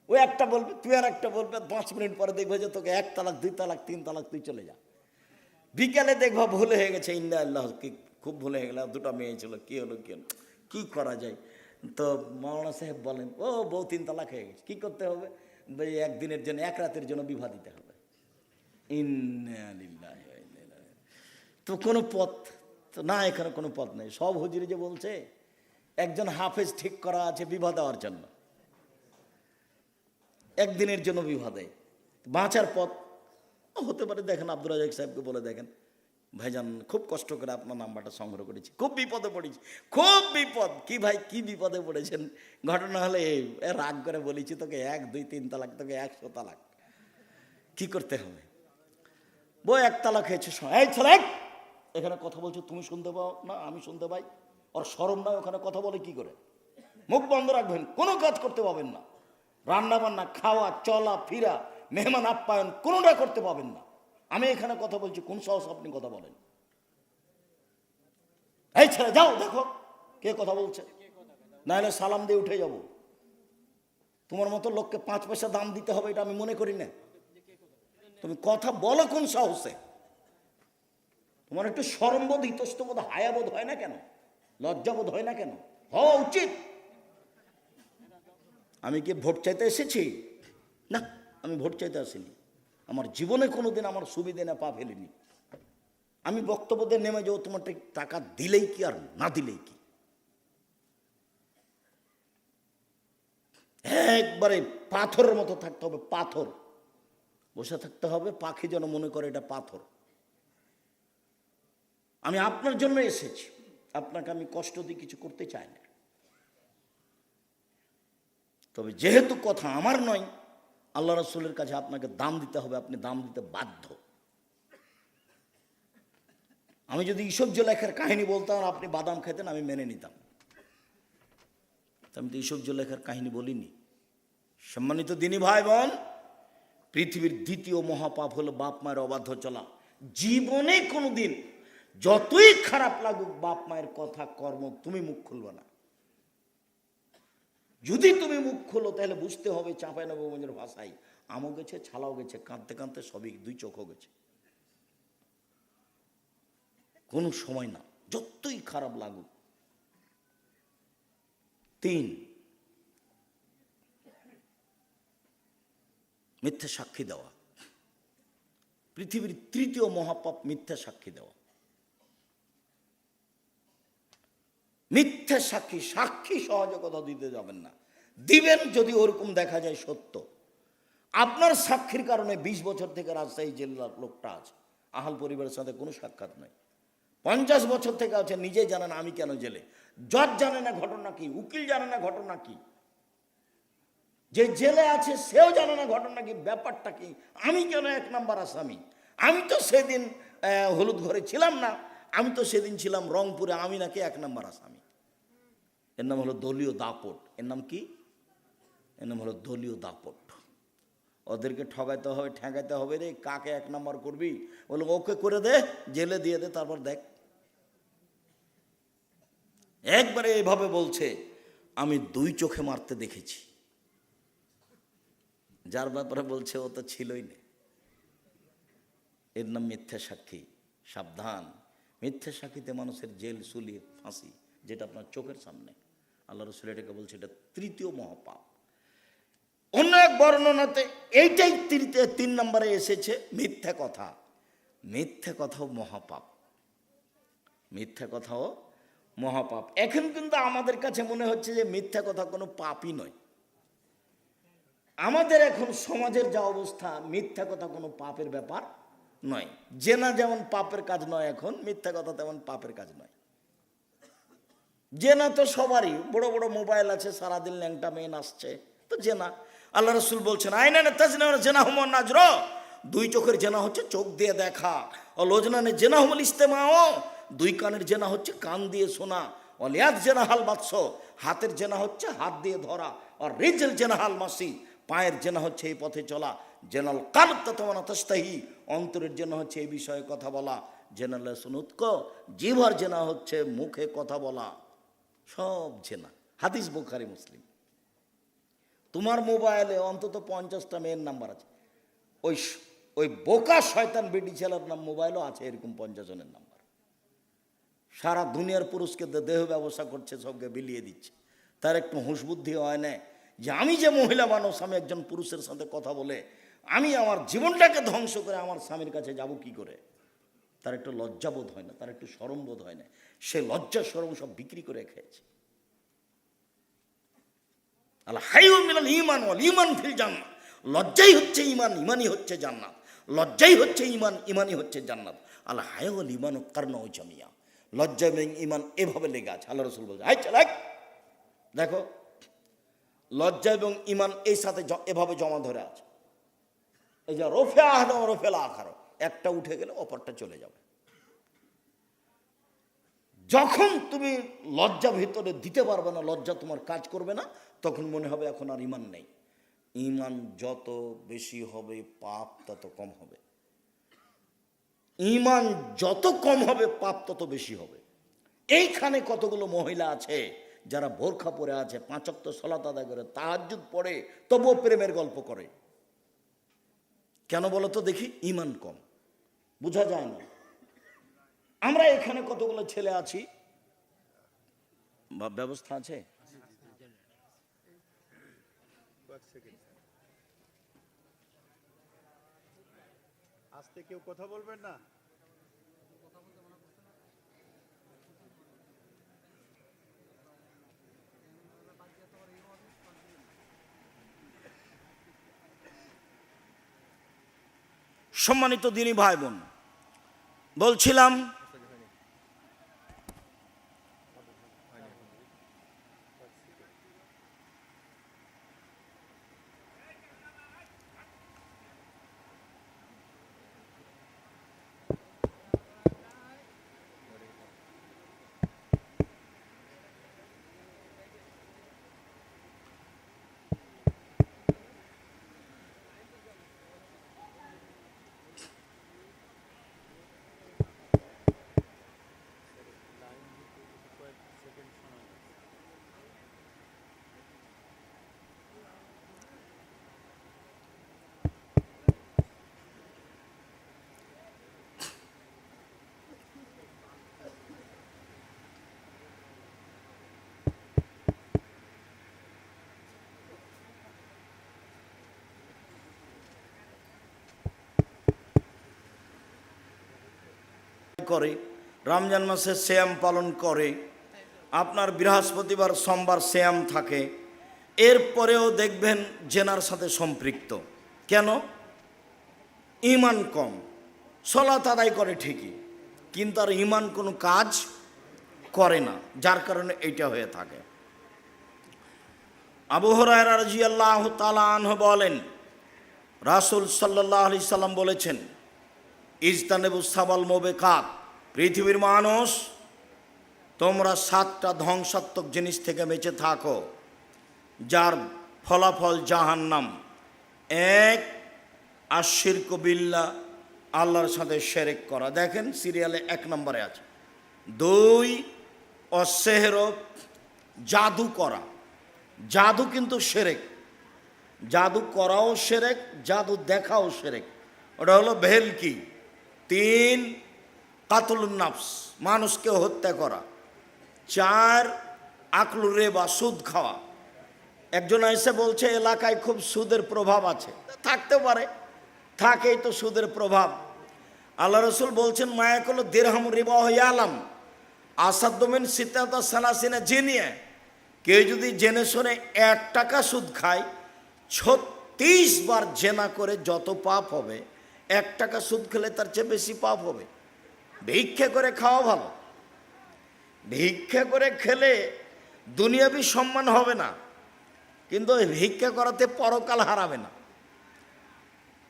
ও একটা বলবে, তুই আর একটা বলবে, 5 মিনিট পরে দেখবে যে তোকে 1 তালাক 2 তালাক 3 তালাক, তুই চলে যা। বিকালে দেখবো ভুল হয়ে গেছে, ইন্না আল্লাহ, কি খুব ভুল হয়ে গেল, 2টা মেয়ে ছিল, কি হলো কি করা যায়। তো মাওলানা সাহেব বলেন, ও বউ 3 তালাক হয়ে গেছে, কি করতে হবে? একদিনের জন্য, 1 রাতের জন্য বিবাহ দিতে হবে। ইন্না লিল্লাহি ওয়া ইন্না ইলাইহি রাজিউন। তো কোনো পথ তো না, এখানে কোনো পথ নেই। সব হুজুরি যে বলছে একজন হাফেজ ঠিক করা আছে বিবাহ দেওয়ার জন্য, একদিনের জন্য বিবাহ দেয়, বাঁচার পথ হতে পারে। দেখেন আব্দুর রাজাক সাহেবকে বলে দেখেন, ভাইজান খুব কষ্ট করে আপনার নাম্বারটা সংগ্রহ করেছি, খুব বিপদে পড়েছি, খুব বিপদ। কি ভাই, কি বিপদে পড়েছেন? ঘটনা হলে রাগ করে বলেছি তোকে 1 2 3 তালাক, তোকে 100 তালাক। কি করতে হবে? বউ 1 তালাক হয়েছে। এই ছেলে, এখানে কথা বলছো, তুমি শুনতে পাও না, আমি শুনতে পাই। ওর শরম নয়, ওখানে কথা বলে কি করে? মুখ বন্ধ রাখবেন, কোনো কাজ করতে পাবেন না। রান্না বান্না, খাওয়া, চলা ফিরা, মেহমান আপ্যায়ন কোনোটা করতে পাবেন না। আমি এখানে কথা বলছি, কোন সাহস আপনি কথা বলেন? এই ছেলে যাও, দেখো কে কথা বলছে, নাহলে সালাম দিয়ে উঠে যাব। তোমার মতো লোককে 5 পয়সা দাম দিতে হবে এটা আমি মনে করি না। তুমি কথা বলো কোন সাহসে? তোমার একটু শরমবোধ, ইতস্তবোধ, হায়াবোধ হয় না কেন? লজ্জাবোধ হয় না কেন? হওয়া উচিত। আমি কি ভোট চাইতে এসেছি? না, আমি ভোট চাইতে আসিনি। আমার জীবনে কোনোদিন আমার সুবিধে না পা ফেলিনি। আমি বক্তব্য দিয়ে নেমে যাবো, তোমার টাকা দিলেই কি আর না দিলেই কি। একবারে পাথরের মতো থাকতে হবে, পাথর বসে থাকতে হবে, পাখি যেন মনে করে এটা পাথর। আমি আপনার জন্য এসেছি, আপনাকে আমি কষ্ট দিয়ে কিছু করতে চাই না। তবে যেহেতু কথা আমার নয়, আল্লাহ রাসূলের কাছে আপনাকে দাম দিতে হবে, আপনি দাম দিতে বাধ্য। আমি যদি ইউসুফ জুলাইখার কাহিনী বলতাম আর আপনি বাদাম খেতেন, আমি মেনে নিতাম। আমি তো ইউসুফ জুলাইখার কাহিনী বলিনি। সম্মানিত দিনী ভাই বোন, পৃথিবীর 2য় মহাপাপ হলো বাপ মায়ের অবাধ্য চলা। জীবনে কোনোদিন যতই খারাপ লাগুক বাপ মায়ের কথা কর্ম, তুমি মুখ খুলবে না। যদি তুমি মুখ খোলো তাহলে বুঝতে হবে চাঁপাইনবাবগঞ্জের ভাষায়, আমও গেছে, ছালাও গেছে, কাঁদতে কাঁদতে সবই 2 চোখও গেছে। কোনো সময় না, যতই খারাপ লাগুক। 3, মিথ্যা সাক্ষী দেওয়া। পৃথিবীর 3য় মহাপাপ মিথ্যা সাক্ষী দেওয়া। মিথ্যা সাক্ষী, সাক্ষী সহজে কথা দিতে যাবেন না। দিবেন যদি ওরকম দেখা যায় সত্য। আপনার সাক্ষীর কারণে 20 বছর থেকে রাজশাহী জেলার লোকটা আছে, আহাল পরিবারের সাথে কোনো সাক্ষাৎ নাই। 50 বছর থেকে আছে, নিজেই জানে না আমি কেন জেলে। জজ জানে না ঘটনা কি, উকিল জানে না ঘটনা কি, যে জেলে আছে সেও জানে না ঘটনা কি, ব্যাপারটা কি, আমি কেন 1 নম্বর আসামি। আমি তো সেদিন হলুদ ঘরে ছিলাম না, আমি তো সেদিন ছিলাম রংপুরে, আমি নাকি 1 নম্বর আসামি। এর নাম হলো দলীয় দাপট। এর নাম কি? এর নাম হলো দলীয় দাপট। ওদেরকে ঠগাইতে হবে, ঠেকাইতে হবে রে, কাকে 1 নম্বর করবি, বলে ওকে করে দে, জেলে দিয়ে দে, তারপর দেখ। একবারে এইভাবে বলছে, আমি 2 চোখে মারতে দেখেছি। যার ব্যাপারে বলছে ও তো ছিলই না। এর নাম মিথ্যা সাক্ষী। সাবধান, মিথ্যা সাক্ষীতে মানুষের জেল, সুলি, ফাঁসি, যেটা আপনার চোখের সামনে। আল্লাহ রাসূল এটাকে বলছে এটা 3য় মহাপাপ। অন্য এক বর্ণনাতে এইটাই 3 নম্বরে এসেছে, মিথ্যা কথা। মিথ্যা কথাও মহাপাপ, মিথ্যা কথাও মহাপাপ। এখন কিন্তু আমাদের কাছে মনে হচ্ছে যে মিথ্যা কথা কোনো পাপই নয়। আমাদের এখন সমাজের যা অবস্থা, মিথ্যা কথা কোনো পাপের ব্যাপার নয়। জেনা যেমন পাপের কাজ নয়, এখন মিথ্যা কথা তেমন পাপের কাজ নয়। জেনা তো সবারই, বড় বড় মোবাইল আছে, সারাদিন ল্যাংটা মেয়ে নাচছে, তো জেনা। আল্লাহ রাসূল বলছেন, আইনা না তাজনা জেনা হুম নাজর, 2 চোখের জেনা হচ্ছে চোখ দিয়ে দেখা। ও লোজনানে জেনা হুমল ইস্তেমাও, 2 কানের জেনা হচ্ছে কান দিয়ে শোনা। অলিয়াদ জেনা হাল বাদশ, হাতের জেনা হচ্ছে হাত দিয়ে ধরা। আর রিজল জেনা হাল মাসি, পায়ের জেনা হচ্ছে এই পথে চলা। জেনাল কালব তাতাওয়ানা তাস্তাহি, অন্তরের জেনা হচ্ছে এই বিষয়ে কথা বলা। জেনাল সুনুতক, জিহ্বার জেনা হচ্ছে মুখে কথা বলা। সব জেনা। হাদিস বুখারী মুসলিম। তোমার মোবাইলে অন্তত 50টা মেয়ের নাম্বার আছে, ওই ওই বোকা শয়তান বেটি ছেলের নাম মোবাইলও আছে এরকম 50 জনের নাম্বার। সারা দুনিয়ার পুরুষকে দেহ ব্যবসা করছে, সবকে বিলিয়ে দিচ্ছে। তার একটু হুঁশ বুদ্ধি হয় না যে আমি যে মহিলা মানুষ, আমি একজন পুরুষের সাথে কথা বলে আমি আমার জীবনটাকে ধ্বংস করে আমার স্বামীর কাছে যাব কি করে? তার একটু লজ্জাবোধ হয় না, তার একটু শরম বোধ হয় না। সে লজ্জা শরম সব বিক্রি করে খেয়েছে। আল হাইয়ু মিনাল ঈমান ওয়াল ঈমান ফিল জান্নাহ। লজ্জাই হচ্ছে ঈমান, ঈমানই হচ্ছে জান্নাত। লজ্জাই হচ্ছে ঈমান, ঈমানই হচ্ছে জান্নাত। আল হাইয়ু ওয়াল ঈমান কারনাউ জামিয়া। লজ্জা এবং ঈমান এভাবে লেগে আছে। আল্লাহ রাসূল বলেন, দেখো লজ্জা এবং ঈমান এই সাথে এভাবে জমা ধরে আছে। এই যে রফে আহদ রফেল আখার, একটা উঠে গেলে অপরটা চলে যাবে। যখন তুমি লজ্জা ভিতরে দিতে পারবে না, লজ্জা তোমার কাজ করবে না, তখন মনে হবে এখন আর ঈমান নেই। ঈমান যত বেশি হবে পাপ তত কম হবে। ঈমান যত কম হবে পাপ তত বেশি হবে। এইখানে কতগুলো মহিলা আছে যারা বোরখা পরে আছে, 5 ওয়াক্ত সালাত আদায় করে, তাহাজ্জুদ পড়ে, তবুও প্রেমের গল্প করে। কেন বলো তো দেখি? ঈমান কম, বোঝা যায় না। আমরা এখানে কতগুলো ছেলে আছি, ব্যবস্থা আছে? আস্তে কেউ কথা বলবেন না। সম্মানিত দিনী ভাই বোন, বলছিলাম করে রমজান মাসে সিয়াম পালন করে, আপনার বৃহস্পতিবার সোমবার সিয়াম থাকে, এরপরেও দেখবেন জেনার সাথে সম্পৃক্ত। কেন? ঈমান কম। সালাত আদায় করে ঠিকই, কিন্তু আর ঈমান কোনো কাজ করে না, যার কারণে এইটা হয়ে থাকে। আবু হুরায়রা রাদিয়াল্লাহু তাআলা আনহু বলেন, রাসূল সাল্লাল্লাহু আলাইহি সাল্লাম বলেছেন, ইজতানিবুস সাবাল মুবিকাত, পৃথিবীর মানুষ তোমরা 7টা ধ্বংসাত্মক জিনিস থেকে বেঁচে থাকো, যার ফলাফল জাহান্নাম। 1, আশিরকু বিল্লাহ, আল্লাহর সাথে শিরক করা। দেখেন সিরিয়ালে 1 নম্বরে আছে। 2, অসেহর, জাদু করা। জাদু কিন্তু শিরক, জাদু করাও শিরক, জাদু দেখাও শিরক, ওটা হলো ভেলকি। 3, কাতলুন নাফস, মানুষকে হত্যা করা। 4, আকলুর রিবা, সুদ খাওয়া। একজন এসে বলছে এলাকায় খুব সুদের প্রভাব আছে, থাকতে পারে, থাকেই তো সুদের প্রভাব। আল্লাহ রসুল বলছেন, মায়াকুল দিরহাম রিবা ইয়ালাম আসাদ্দমিন সিতাতা সালাসিনা জিনিয়া, কেউ যদি জেনে শুনে 1 টাকা সুদ খায়, 36 বার জেনা করে যত পাপ হবে, 1 টাকা সুদ খেলে তার চেয়ে বেশি পাপ হবে। ভিক্ষা করে খাওয়া ভালো, ভিক্ষা করে খেলে দুনিয়াবি সম্মান হবে না, কিন্তু ভিক্ষা করাতে পরকাল হারাবে না।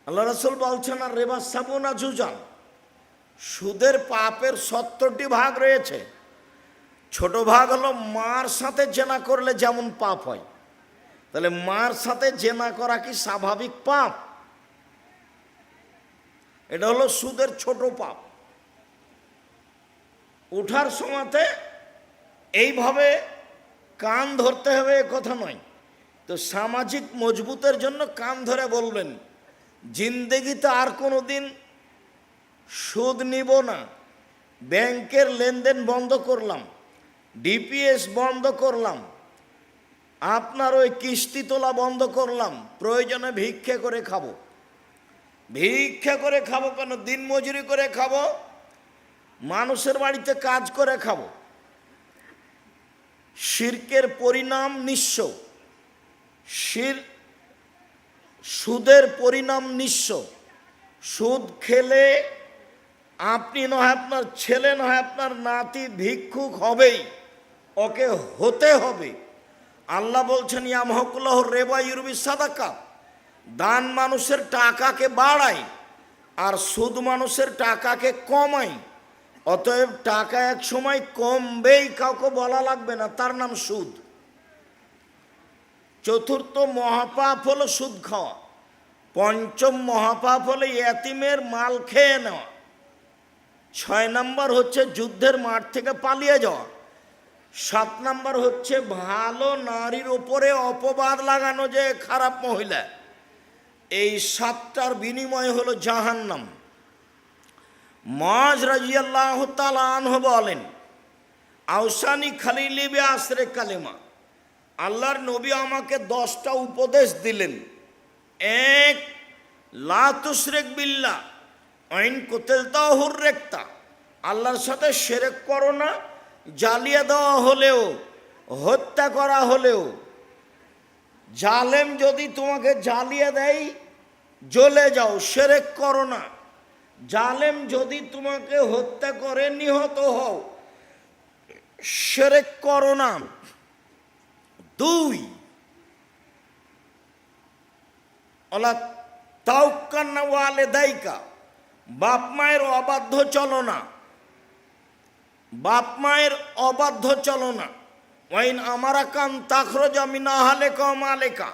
আল্লাহ রাসূল বলছেন, আর রিবা সাবুনা জুজান, সুদের পাপের 70টি ভাগ রয়েছে। ছোট ভাগ হলো মার সাথে জেনা করলে যেমন পাপ হয়, তাহলে মার সাথে জেনা করা কি স্বাভাবিক পাপ? এটা হলো সুদের ছোট পাপ। উঠার সময়তে এইভাবে কান ধরতে হবে এ কথা নয়, তো সামাজিক মজবুতের জন্য কান ধরে বলবেন, জিন্দেগিতে আর কোনো দিন সুদ নিব না, ব্যাংকের লেনদেন বন্ধ করলাম, ডিপিএস বন্ধ করলাম, আপনার ওই কিস্তি তোলা বন্ধ করলাম, প্রয়োজনে ভিক্ষা করে খাবো। ভিক্ষা করে খাবো কেন? দিন মজুরি করে খাবো, মানুষের বাড়িতে কাজ করে খাবো। শিরকের পরিণাম নিঃস্ব, সুদের পরিণাম নিঃস্ব। সুদ খেলে আপনি নয় আপনার ছেলে নয় আপনার নাতি ভিক্ষুক হবেই, ওকে হতে হবে। আল্লাহ বলছেন ইয়ামহকুল্লাহ রেবা ইউরবি সাদাকা, দান মানুষের টাকাকে বাড়ায় আর সুদ মানুষের টাকাকে কমায়। অতএব টাকা এক সময় কমবেই, কাউকে বলা লাগবে না, তার নাম সুদ। চতুর্থ মহাপাপ হলো সুদ খাওয়া। পঞ্চম মহাপাপ হলো এতিমের মাল খেয়ে নেওয়া। 6 নম্বর হচ্ছে যুদ্ধের মাঠ থেকে পালিয়ে যাওয়া। 7 নম্বর হচ্ছে ভালো নারীর ওপরে অপবাদ লাগানো, যে খারাপ মহিলা। এই 7টার বিনিময় হলো জাহান্নাম। মুআজ রাদিয়াল্লাহু তাআলা আনহু বলেন, আউসানি খালিলি বি আসরে কালেমা, আল্লাহর নবী আমাকে 10টা উপদেশ দিলেন। 1, লা তুশরিক বিল্লাহ ওয়াইন কুতিলতাহু রেক্তা, আল্লাহর সাথে শিরক করো না, জ্বালিয়ে দেওয়া হলেও, হত্যা করা হলেও। জালেম যদি তোমাকে জ্বালিয়ে দেয় জ্বলে যাও, শিরক করো না। জালেম যদি তোমাকে হত্যা করে নিহত হও, শিরক করো না। 2, ওয়ালা তাওয়াক্কালনা ওয়ালিদাইকা, বাপ মায়ের অবাধ্য চলো না, বাপ মায়ের অবাধ্য চলো না। ওয়াইন আমারাকান তাখরুজা মিন আহলিকা ওয়া মালিকা,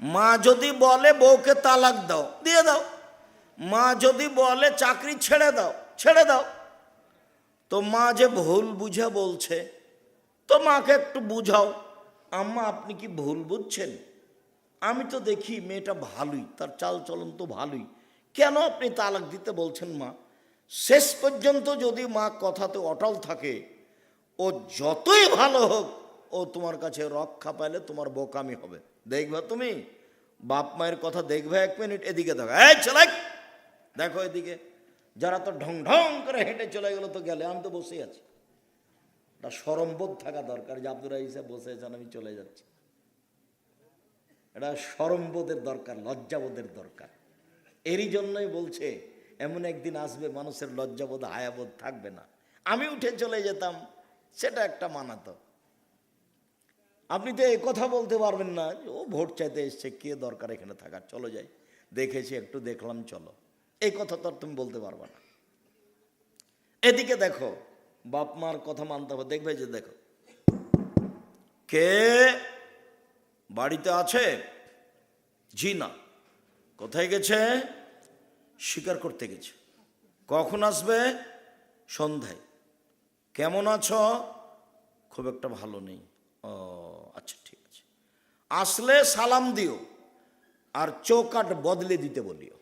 মা যদি বলে বউকে তালাক দাও, দিয়ে দাও। মা যদি বলে চাকরি ছেড়ে দাও, ছেড়ে দাও। তো মা যে ভুল বুঝে বলছে, তো মাকে একটু বুঝাও, আম্মা আপনি কি ভুল বুঝছেন? আমি তো দেখি মেয়েটা ভালোই, তার চাল চলন তো ভালোই, কেন আপনি তালাক দিতে বলছেন মা? শেষ পর্যন্ত যদি মা কথাতে অটল থাকে, ও যতই ভালো হোক, ও তোমার কাছে রক্ষা পাইলে তোমার বোকামি হবে। দেখবা তুমি, বাপ মায়ের কথা দেখবে। 1 মিনিট এদিকে দেখো, এই চলে দেখো এদিকে। যারা তো ঢং ঢং করে হেঁটে চলে গেল তো গেলে, আমি তো বসেই আছি। এটা শরমবোধ থাকা দরকার যে আব্দুর রাহিস বসে আছেন, আমি চলে যাচ্ছি। এটা শরমবোধের দরকার, লজ্জাবোধের দরকার। এরই জন্যই বলছে এমন একদিন আসবে মানুষের লজ্জাবোধ হায়াবোধ থাকবে না। আমি উঠে চলে যেতাম, সেটা একটা মানাতো। আপনি তো এই কথা বলতে পারবেন না, ও ভোট চাইতে এসছে, কে দরকার এখানে থাকার, চলো যাই, দেখেছি একটু দেখলাম চলো, এই কথা তো আর তুমি বলতে পারবে না। এদিকে দেখো, বাপ মার কথা মানতে হবে। দেখবে যে দেখো কে বাড়িতে আছে? জি না। কোথায় গেছে? শিকার করতে গেছে। কখন আসবে? সন্ধ্যায়। কেমন আছো? খুব একটা ভালো নেই। ও আচ্ছা ঠিক আছে, আসলে সালাম দিও আর চৌকাট বদলে দিতে বলিও।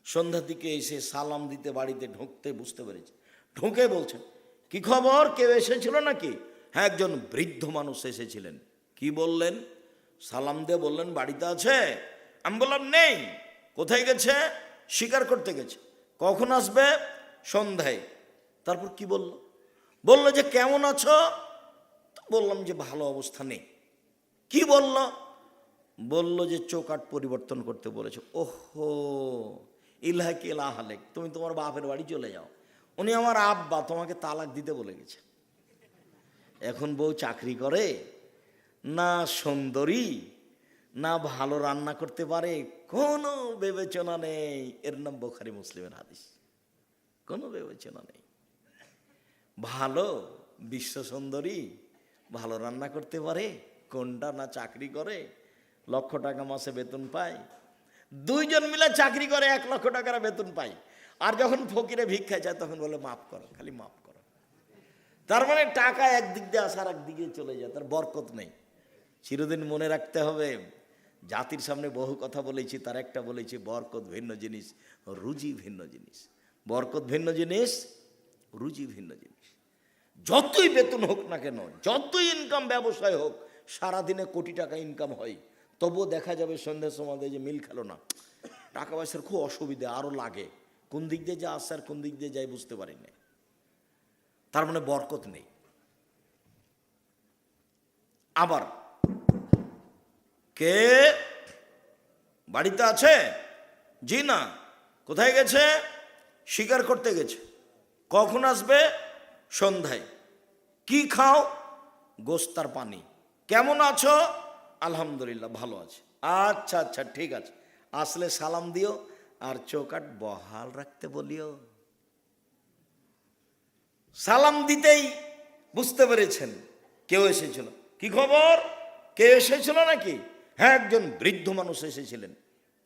সন্ধ্যার দিকে এসে সালাম দিতে বাড়িতে ঢুকতে বুঝতে পেরেছে, ঢুকে বলছে কি খবর, কেউ এসেছিল নাকি? হ্যাঁ, একজন বৃদ্ধ মানুষ এসেছিলেন। কি বললেন? সালাম দিয়ে বললেন বাড়িতে আছে? আমি বললাম নেই। কোথায় গেছে? শিকার করতে গেছে। কখন আসবে? সন্ধ্যায়। তারপর কি বলল? বলল যে কেমন আছো? বললাম যে ভালো অবস্থা নেই। কি বলল? বলল যে চৌকাট পরিবর্তন করতে বলেছে। ওহো, ইলহাক ইলাহালেক, তুমি তোমার বাপের বাড়ি চলে যাও। উনি আমার আব্বা, তোমাকে তালাক দিতে বলে গেছে। এখন বউ চাকরি করে না, সুন্দরী না, ভালো রান্না করতে পারে, কোনো বিবেচনা নেই। এর নাম বুখারী মুসলিমের হাদিস। কোনো বিবেচনা নেই। ভালো বিশ্ব সুন্দরী, ভালো রান্না করতে পারে, কোনটা না চাকরি করে, লক্ষ টাকা মাসে বেতন পায়। 2 জন মিলে চাকরি করে 1 লক্ষ টাকার বেতন পায়। আর যখন ফকিরে ভিক্ষা চায় তখন বলে মাফ করো, খালি মাফ করো। তার মানে টাকা একদিক দিয়ে আসার একদিকে চলে যায়, তার বরকত নেই। চিরদিন মনে রাখতে হবে, জাতির সামনে বহু কথা বলেছি, তার একটা বলেছি বরকত ভিন্ন জিনিস, রুজি ভিন্ন জিনিস। বরকত ভিন্ন জিনিস, রুজি ভিন্ন জিনিস। যতই বেতন হোক না কেন, যতই ইনকাম ব্যবসায় হোক, সারাদিনে কোটি টাকা ইনকাম হয়, তবুও দেখা যাবে সন্ধ্যের সময় যে মিল খেলো না, টাকা পয়সার খুব অসুবিধা, আরও লাগে, কোন দিক দিয়ে যা আসছে আর কোন দিক দিয়ে যাই বুঝতে পারি না, তার মানে বরকত নেই। আবার কে বাড়িতে আছে? জি না। কোথায় গেছে? শিকার করতে গেছে। কখন আসবে? সন্ধ্যায়। কি খাও? গোস্তার পানি। কেমন আছো? আলহামদুলিল্লাহ ভালো আছে। আচ্ছা আচ্ছা ঠিক আছে, আসলে সালাম দিও আর চৌকাঠ বহাল রাখতে বলিও। সালাম দিতেই বুঝতে পেরেছেন কেউ এসেছিল। কি খবর? কে এসেছিল নাকি? হ্যাঁ, একজন বৃদ্ধ মানুষ এসেছিলেন।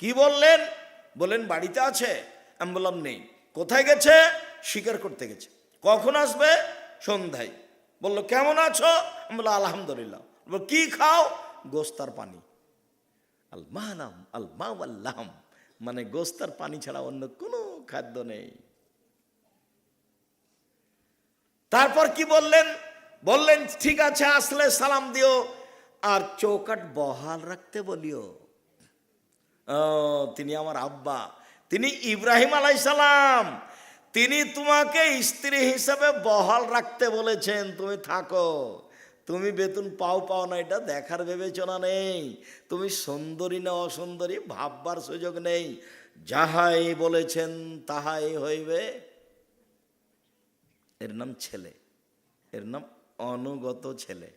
কি বললেন? বলেন বাড়িতে আছে। আমি বললাম নেই। কোথায় গেছে? শিকার করতে গেছে। কখন আসবে? সন্ধ্যায়। বললো কেমন আছো? আমি বললাম আলহামদুলিল্লাহ। বলল কি খাও? গোস্তার পানি। আল মালাম আল মাওয়াল্লাম, মানে গোস্তার পানি ছাড়া অন্য কোনো খাদ্য নেই। তারপর কি বললেন? বললেন ঠিক আছে, আসলে সালাম দিও আর চৌকাঠ বহাল রাখতে বলিও। ও, তিনি আমার আব্বা, তিনি ইব্রাহিম আলাইসালাম, তিনি তোমাকে স্ত্রী হিসাবে বহাল রাখতে বলেছেন। তুমি থাকো, তুমি বেতন পাও পাও না এটা দেখার বিবেচনা নেই, তুমি সুন্দরী না অসুন্দরী ভাববার সুযোগ নেই, যাহাই বলেছেন তাহাই হইবে। এর নাম ছেলে, এর নাম অনুগত ছেলে।